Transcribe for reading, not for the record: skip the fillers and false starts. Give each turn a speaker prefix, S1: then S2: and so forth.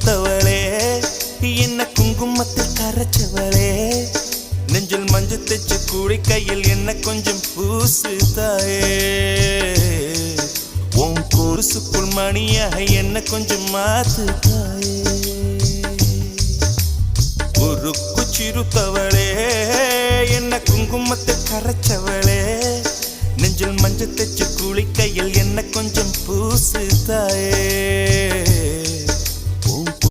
S1: சிறுத்தவளே என்ன குங்குமத்தில் கரைச்சவளே நெஞ்சில் மஞ்சள் தைச்ச கூடை கையில் என்ன கொஞ்சம் பூசு தாயே உன் கொலுசுக்குள் மணியாக என்ன கொஞ்சம் மாத்து தாயே உருக்கு சிறுத்தவளே என்ன குங்குமத்தில் கரைச்சவளே நெஞ்சில் மஞ்சள் தைச்ச கூடை கையில் என்ன கொஞ்சம் பூசு தாயே